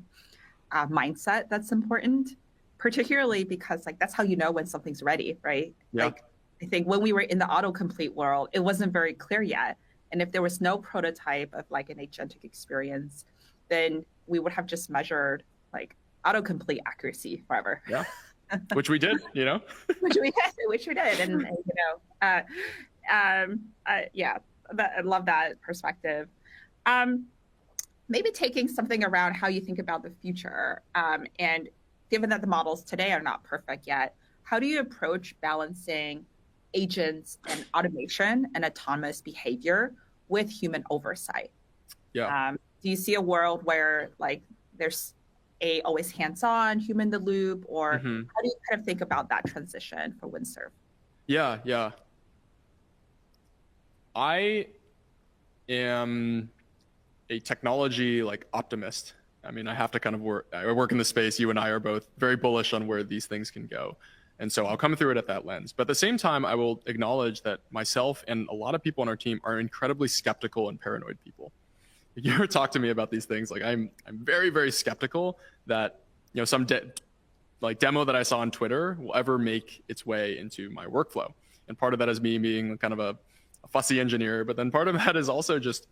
mindset that's important, particularly because like that's how you know when something's ready, right? Yeah. Like I think when we were in the autocomplete world, it wasn't very clear yet. And if there was no prototype of like an agentic experience, then we would have just measured like autocomplete accuracy forever. Yeah, which we did, which we did, and yeah, I love that perspective. Maybe taking something around how you think about the future, and given that the models today are not perfect yet, how do you approach balancing agents and automation and autonomous behavior with human oversight? Yeah. do you see a world where like there's always hands-on, human in the loop, or how do you kind of think about that transition for Windsurf? Yeah. I am a technology like optimist. I mean, I have to kind of I work in the space. You and I are both very bullish on where these things can go. And so I'll come through it at that lens. But at the same time, I will acknowledge that myself and a lot of people on our team are incredibly skeptical and paranoid people. If you ever talk to me about these things, like I'm very, very skeptical that, some demo that I saw on Twitter will ever make its way into my workflow. And part of that is me being kind of a fussy engineer, but then part of that is also just,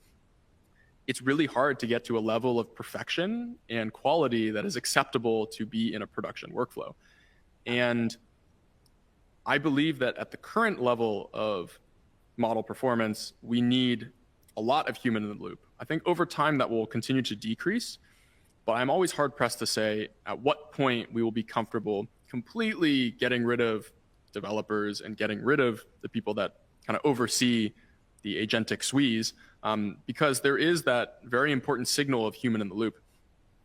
it's really hard to get to a level of perfection and quality that is acceptable to be in a production workflow. And I believe that at the current level of model performance, we need a lot of human in the loop. I think over time that will continue to decrease, but I'm always hard pressed to say at what point we will be comfortable completely getting rid of developers and getting rid of the people that kind of oversee the agentic SWEs, because there is that very important signal of human in the loop.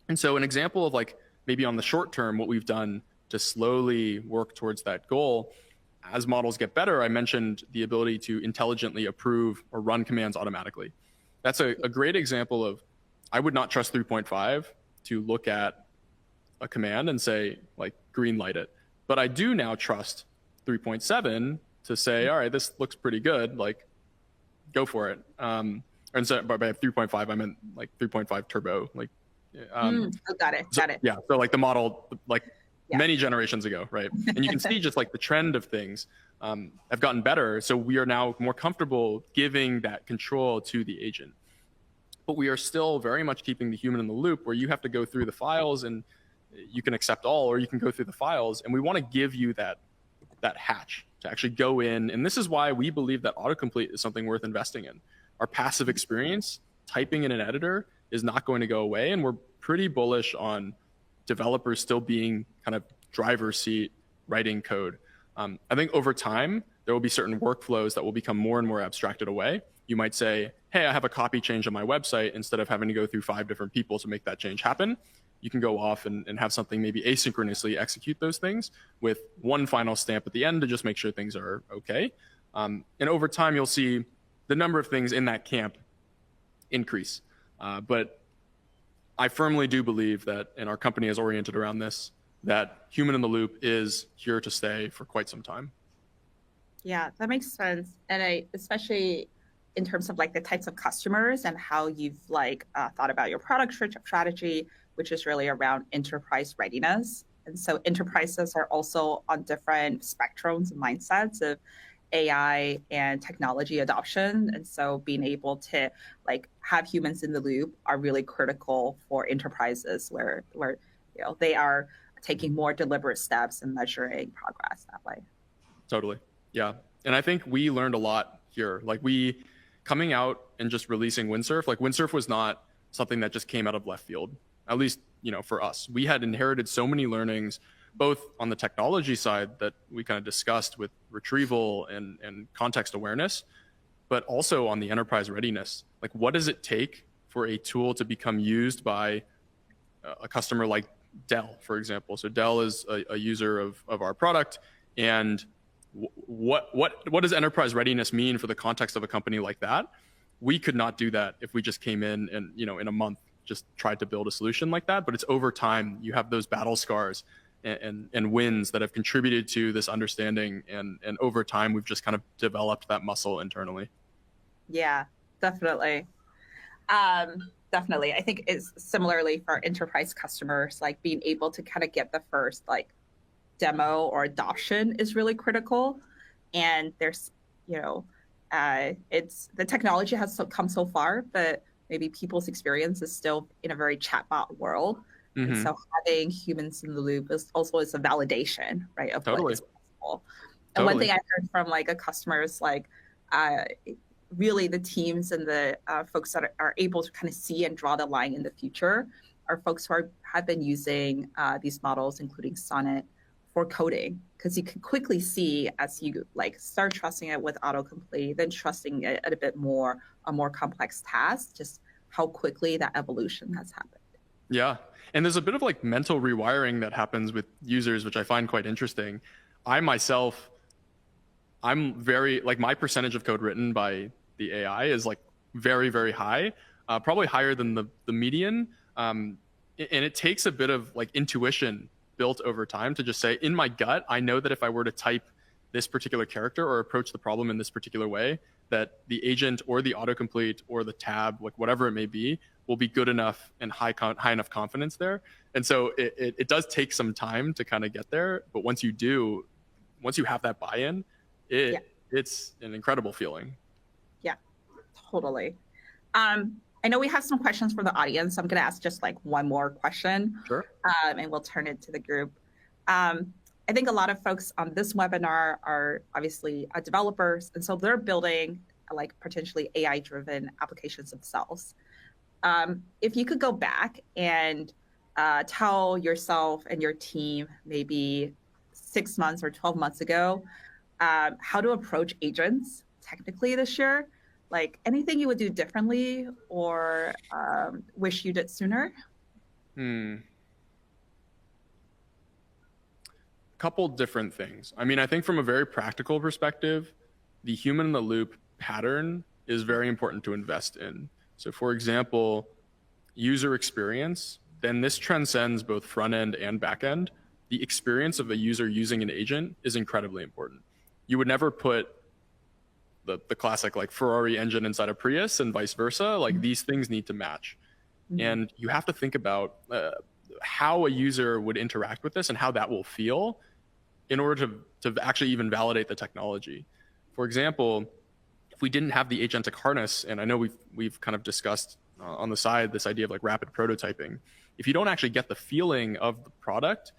And so an example of like maybe on the short term, what we've done to slowly work towards that goal, as models get better, I mentioned the ability to intelligently approve or run commands automatically. That's a great example of, I would not trust 3.5 to look at a command and say, like, green light it. But I do now trust 3.7 to say, all right, this looks pretty good, like, go for it. And so by 3.5, I meant like 3.5 turbo. Like, got it. Yeah, so like the model, like many generations ago, right? And you can see just like the trend of things have gotten better. So we are now more comfortable giving that control to the agent. But we are still very much keeping the human in the loop, where you have to go through the files and you can accept all, or you can go through the files. And we want to give you that hatch to actually go in. And this is why we believe that autocomplete is something worth investing in. Our passive experience typing in an editor is not going to go away. And we're pretty bullish on developers still being kind of driver's seat writing code. I think over time, there will be certain workflows that will become more and more abstracted away. You might say, hey, I have a copy change on my website. Instead of having to go through 5 different people to make that change happen, you can go off and have something maybe asynchronously execute those things with one final stamp at the end to just make sure things are okay. And over time, you'll see the number of things in that camp increase. But I firmly do believe that, and our company is oriented around this, that human in the loop is here to stay for quite some time. Yeah, that makes sense. And especially in terms of like the types of customers and how you've like thought about your product strategy, which is really around enterprise readiness. And so enterprises are also on different spectrums and mindsets of AI and technology adoption. And so being able to like have humans in the loop are really critical for enterprises where they are taking more deliberate steps and measuring progress that way. Totally. Yeah. And I think we learned a lot here. Like coming out and just releasing Windsurf, like Windsurf was not something that just came out of left field, at least, for us. We had inherited so many learnings, both on the technology side that we kind of discussed with retrieval and context awareness, but also on the enterprise readiness. Like, what does it take for a tool to become used by a customer like Dell, for example? So Dell is a user of our product, and what does enterprise readiness mean for the context of a company like that? We could not do that if we just came in and in a month just tried to build a solution like that. But it's over time, you have those battle scars and wins that have contributed to this understanding, and over time we've just kind of developed that muscle internally. Yeah, definitely. Definitely. I think it's similarly for enterprise customers, like being able to kind of get the first like demo or adoption is really critical. And there's, it's the technology has come so far, but maybe people's experience is still in a very chatbot world. Mm-hmm. And so having humans in the loop is also a validation, right, of what is possible. And one thing I heard from like a customer is like, really the teams and the folks that are able to kind of see and draw the line in the future are folks who have been using these models, including Sonnet, for coding, because you can quickly see as you like start trusting it with autocomplete, then trusting it a bit more, a more complex task, just how quickly that evolution has happened. Yeah. And there's a bit of like mental rewiring that happens with users, which I find quite interesting. I myself, I'm very, like, my percentage of code written by the AI is like very, very high, probably higher than the median. And it takes a bit of like intuition built over time to just say, in my gut, I know that if I were to type this particular character or approach the problem in this particular way, that the agent or the autocomplete or the tab, like whatever it may be, will be good enough and high enough confidence there. And so it does take some time to kind of get there. But once you do, once you have that buy-in, it's an incredible feeling. Yeah, totally. I know we have some questions from the audience. I'm going to ask just like one more question. Sure. And we'll turn it to the group. I think a lot of folks on this webinar are obviously developers, and so they're building like potentially AI-driven applications themselves. If you could go back and tell yourself and your team maybe 6 months or 12 months ago how to approach agents technically this year, like anything you would do differently or wish you did sooner? Couple different things. I mean, I think from a very practical perspective, the human in the loop pattern is very important to invest in. So for example, user experience, then this transcends both front end and back end. The experience of a user using an agent is incredibly important. You would never put the classic like Ferrari engine inside a Prius and vice versa. Like these things need to match. And you have to think about how a user would interact with this and how that will feel in order to actually even validate the technology. For example, if we didn't have the agentic harness, and I know we've kind of discussed on the side this idea of like rapid prototyping, if you don't actually get the feeling of the product,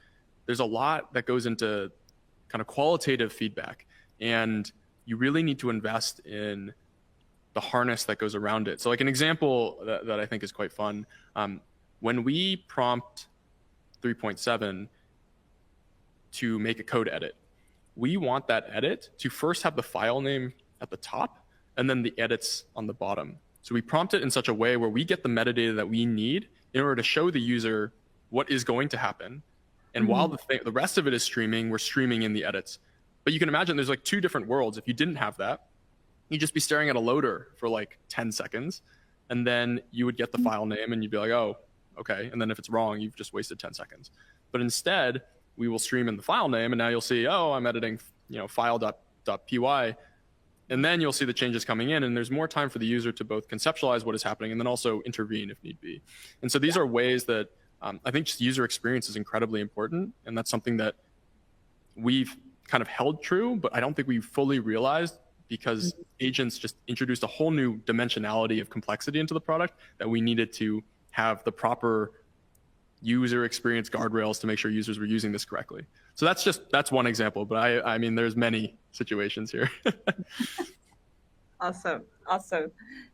there's a lot that goes into kind of qualitative feedback, and you really need to invest in the harness that goes around it. So like an example that I think is quite fun, when we prompt 3.7 to make a code edit, we want that edit to first have the file name at the top and then the edits on the bottom. So we prompt it in such a way where we get the metadata that we need in order to show the user what is going to happen. And while the rest of it is streaming, we're streaming in the edits. But you can imagine there's like two different worlds. If you didn't have that, you'd just be staring at a loader for like 10 seconds. And then you would get the file name and you'd be like, oh, okay. And then if it's wrong, you've just wasted 10 seconds. But instead, we will stream in the file name, and now you'll see, oh, I'm editing, file.py. And then you'll see the changes coming in, and there's more time for the user to both conceptualize what is happening and then also intervene if need be. And so these are ways that I think just user experience is incredibly important. And that's something that we've kind of held true, but I don't think we fully realized because agents just introduced a whole new dimensionality of complexity into the product that we needed to have the proper user experience guardrails to make sure users were using this correctly. So that's one example, but I mean, there's many situations here. Awesome.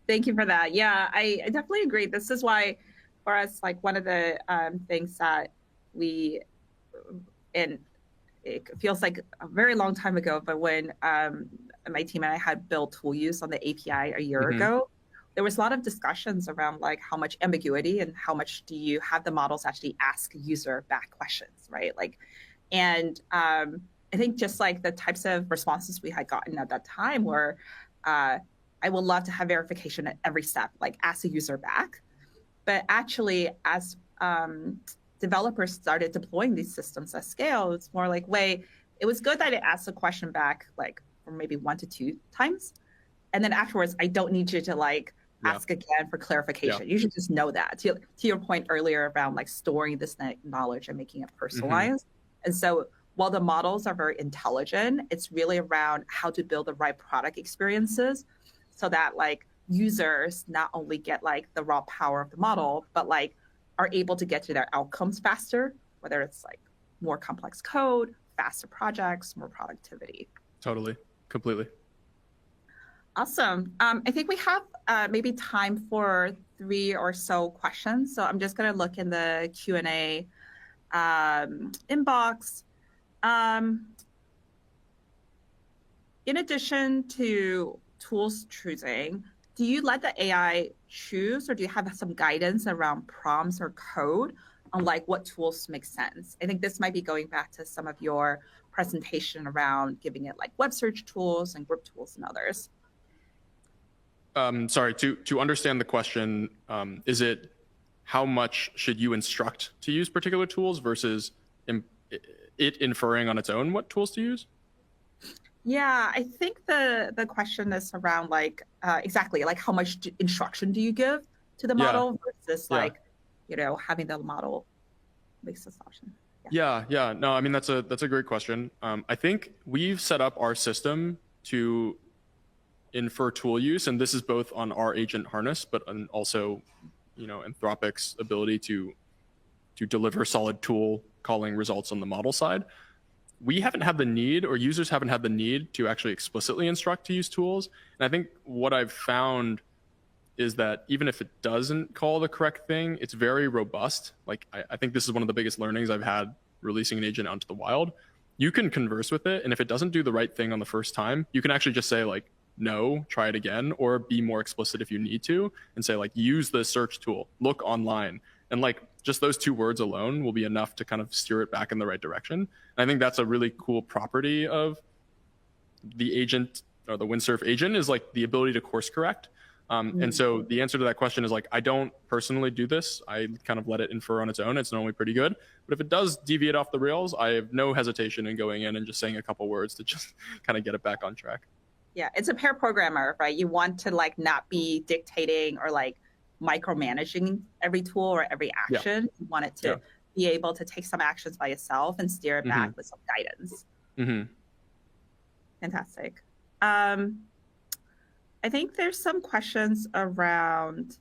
Thank you for that. Yeah, I definitely agree. This is why for us, like one of the things that and it feels like a very long time ago, but when my team and I had built tool use on the API a year ago, there was a lot of discussions around like how much ambiguity and how much do you have the models actually ask user back questions, right? Like, and I think just like the types of responses we had gotten at that time were, I would love to have verification at every step, like ask the user back. But actually, as developers started deploying these systems at scale, it's more like, wait, it was good that it asked the question back like for maybe 1 to 2 times. And then afterwards, I don't need you to like ask again for clarification. You should just know that. To your point earlier around like storing this knowledge and making it personalized. And so while the models are very intelligent, it's really around how to build the right product experiences so that like users not only get like the raw power of the model, but like are able to get to their outcomes faster, whether it's like more complex code, faster projects, more productivity. Totally. Completely. Awesome. I think we have maybe time for 3 or so questions. So I'm just going to look in the Q&A inbox. In addition to tools choosing, do you let the AI choose, or do you have some guidance around prompts or code on like what tools make sense? I think this might be going back to some of your presentation around giving it like web search tools and group tools and others. Sorry, to understand the question, is it how much should you instruct to use particular tools versus it inferring on its own what tools to use? Yeah, I think the question is around like exactly like how much instruction do you give to the model versus like, you know, having the model make this option. Yeah. No, I mean, that's a great question. I think we've set up our system to infer tool use, and this is both on our agent harness, but also, you know, Anthropic's ability to deliver solid tool calling results on the model side. We haven't had the need, or users haven't had the need to actually explicitly instruct to use tools. And I think what I've found is that even if it doesn't call the correct thing, it's very robust. Like, I think this is one of the biggest learnings I've had releasing an agent out into the wild. You can converse with it, and if it doesn't do the right thing on the first time, you can actually just say like, no, try it again, or be more explicit if you need to, and say like, use the search tool, look online. And like, just those 2 words alone will be enough to kind of steer it back in the right direction. And I think that's a really cool property of the agent, or the Windsurf agent, is like the ability to course correct. And so the answer to that question is like, I don't personally do this. I kind of let it infer on its own. It's normally pretty good. But if it does deviate off the rails, I have no hesitation in going in and just saying a couple words to just kind of get it back on track. Yeah, it's a pair programmer, right? You want to like not be dictating or like micromanaging every tool or every action. You want it to be able to take some actions by itself and steer it back with some guidance. Fantastic. I think there's some questions around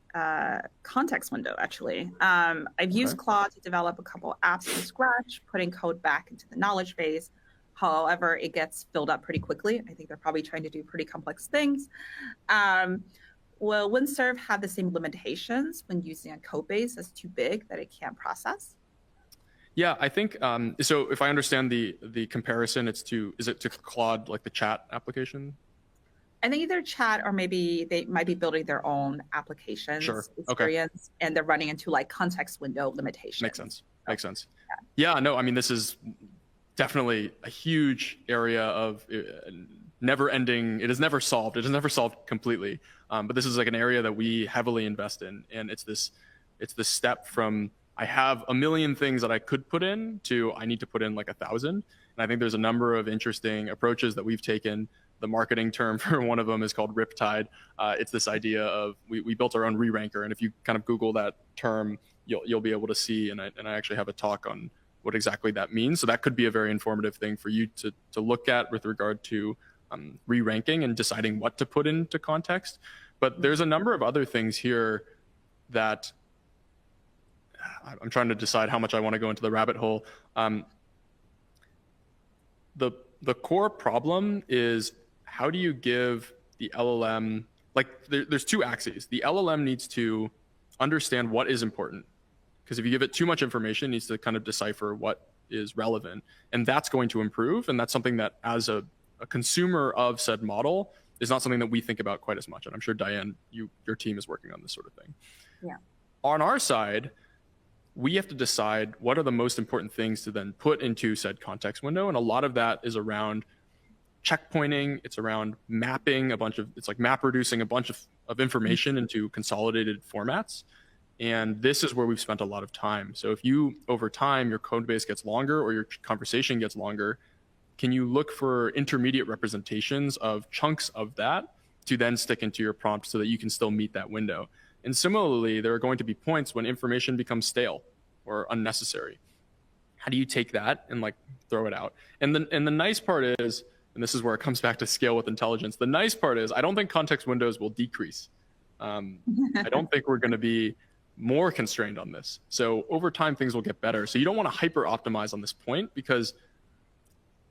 context window, actually. I've used Claude to develop a couple apps from scratch, putting code back into the knowledge base. However, it gets filled up pretty quickly. I think they're probably trying to do pretty complex things. Will Windsurf have the same limitations when using a code base that's too big that it can't process? Yeah, I think, so if I understand the comparison, is it to Claude, like the chat application? I think either chat, or maybe they might be building their own applications experience, and they're running into like context window limitations. Makes sense. Yeah, no, I mean, this is definitely a huge area of never ending. It is never solved. It is never solved completely. But this is like an area that we heavily invest in. And it's this step from, I have a million things that I could put in, to I need to put in like 1,000. And I think there's a number of interesting approaches that we've taken. The marketing term for one of them is called Riptide. It's this idea of, we built our own re-ranker. And if you kind of Google that term, you'll be able to see, and I actually have a talk on what exactly that means. So that could be a very informative thing for you to look at with regard to re-ranking and deciding what to put into context. But there's a number of other things here that I'm trying to decide how much I want to go into the rabbit hole. The core problem is, how do you give the LLM, like there's 2 axes. The LLM needs to understand what is important, because if you give it too much information, it needs to kind of decipher what is relevant, and that's going to improve. And that's something that, as a consumer of said model, is not something that we think about quite as much. And I'm sure, Diane, your team is working on this sort of thing. Yeah. On our side, we have to decide what are the most important things to then put into said context window. And a lot of that is around checkpointing. It's around mapping it's like map reducing a bunch of information into consolidated formats. And this is where we've spent a lot of time. So if over time, your code base gets longer, or your conversation gets longer, can you look for intermediate representations of chunks of that to then stick into your prompt so that you can still meet that window? And similarly, there are going to be points when information becomes stale or unnecessary. How do you take that and like throw it out? And the nice part is, and this is where it comes back to scale with intelligence, the nice part is, I don't think context windows will decrease. I don't think we're going to be more constrained on this. So over time, things will get better. So you don't want to hyper optimize on this point, because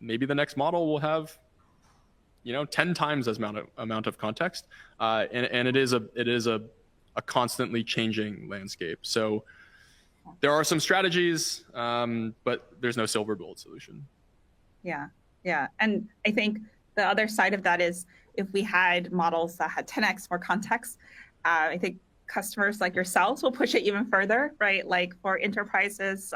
maybe the next model will have, 10 times as amount of context. And it is a constantly changing landscape. So there are some strategies, but there's no silver bullet solution. Yeah. And I think the other side of that is, if we had models that had 10x more context, I think customers like yourselves will push it even further, right? Like for enterprises,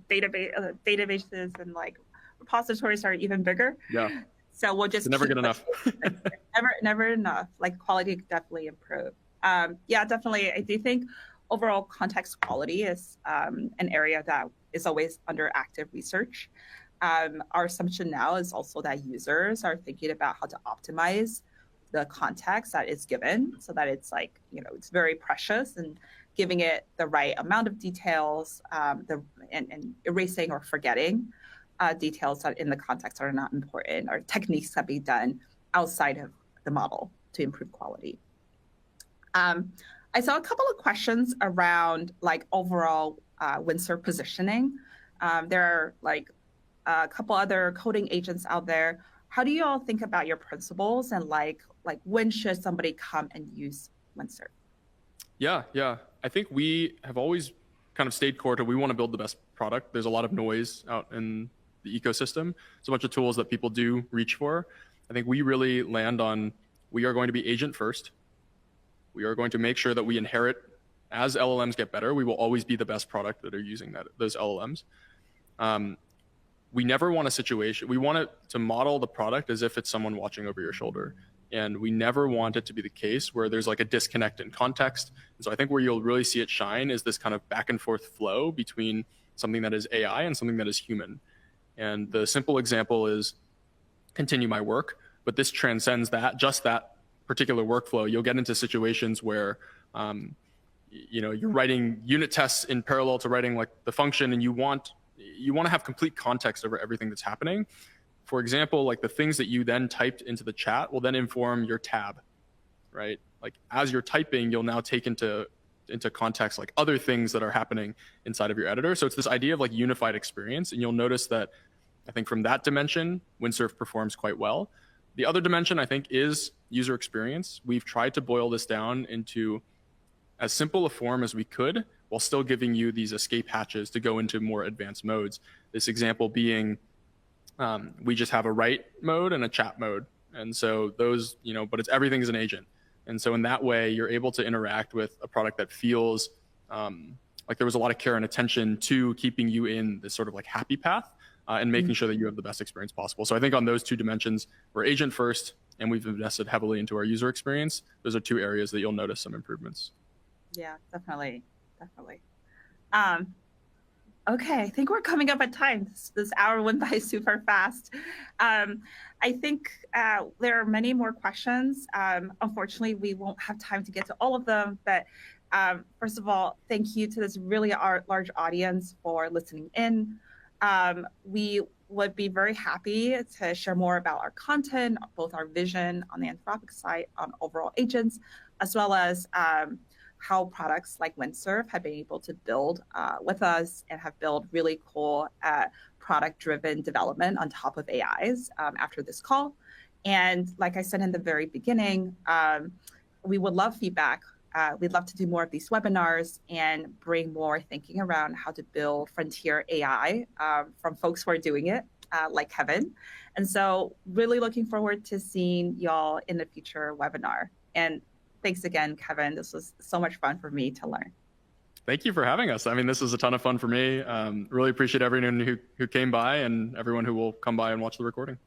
databases and like repositories are even bigger. Yeah. So we'll just never get enough. never enough. Like quality could definitely improve. Yeah, definitely. I do think overall context quality is an area that is always under active research. Our assumption now is also that users are thinking about how to optimize the context that is given so that it's like, it's very precious, and giving it the right amount of details, and erasing or forgetting details that in the context are not important, or techniques that be done outside of the model to improve quality. I saw a couple of questions around like overall Windsurf positioning. There are like a couple other coding agents out there. How do you all think about your principles, and like when should somebody come and use Windsurf? Yeah. I think we have always kind of stayed core to we want to build the best product. There's a lot of noise out in the ecosystem. It's a bunch of tools that people do reach for. I think we really land on, we are going to be agent first. We are going to make sure that we inherit, as LLMs get better, we will always be the best product that are using those LLMs. We never want a situation, we want it to model the product as if it's someone watching over your shoulder. And we never want it to be the case where there's like a disconnect in context. And so I think where you'll really see it shine is this kind of back and forth flow between something that is AI and something that is human. And the simple example is continue my work, but this transcends that, just that particular workflow. You'll get into situations where, you're writing unit tests in parallel to writing like the function, and you want to have complete context over everything that's happening. For example, like the things that you then typed into the chat will then inform your tab, right? Like as you're typing, you'll now take into context like other things that are happening inside of your editor. So it's this idea of like unified experience. And you'll notice that I think from that dimension, Windsurf performs quite well. The other dimension I think is user experience. We've tried to boil this down into as simple a form as we could, while still giving you these escape hatches to go into more advanced modes. This example being, we just have a write mode and a chat mode. And so those, but it's everything is an agent. And so in that way, you're able to interact with a product that feels like there was a lot of care and attention to keeping you in this sort of like happy path and making sure that you have the best experience possible. So I think on those two dimensions, we're agent first, and we've invested heavily into our user experience. Those are two areas that you'll notice some improvements. Yeah, definitely. Okay, I think we're coming up at time. This hour went by super fast. I think there are many more questions. Unfortunately, we won't have time to get to all of them. But first of all, thank you to this really large audience for listening in. We would be very happy to share more about our content, both our vision on the Anthropic side on overall agents, as well as how products like Windsurf have been able to build with us and have built really cool product-driven development on top of AIs after this call. And like I said in the very beginning, we would love feedback. We'd love to do more of these webinars and bring more thinking around how to build frontier AI from folks who are doing it, like Kevin. And so really looking forward to seeing y'all in the future webinar. And thanks again, Kevin. This was so much fun for me to learn. Thank you for having us. I mean, this was a ton of fun for me. Really appreciate everyone who came by and everyone who will come by and watch the recording.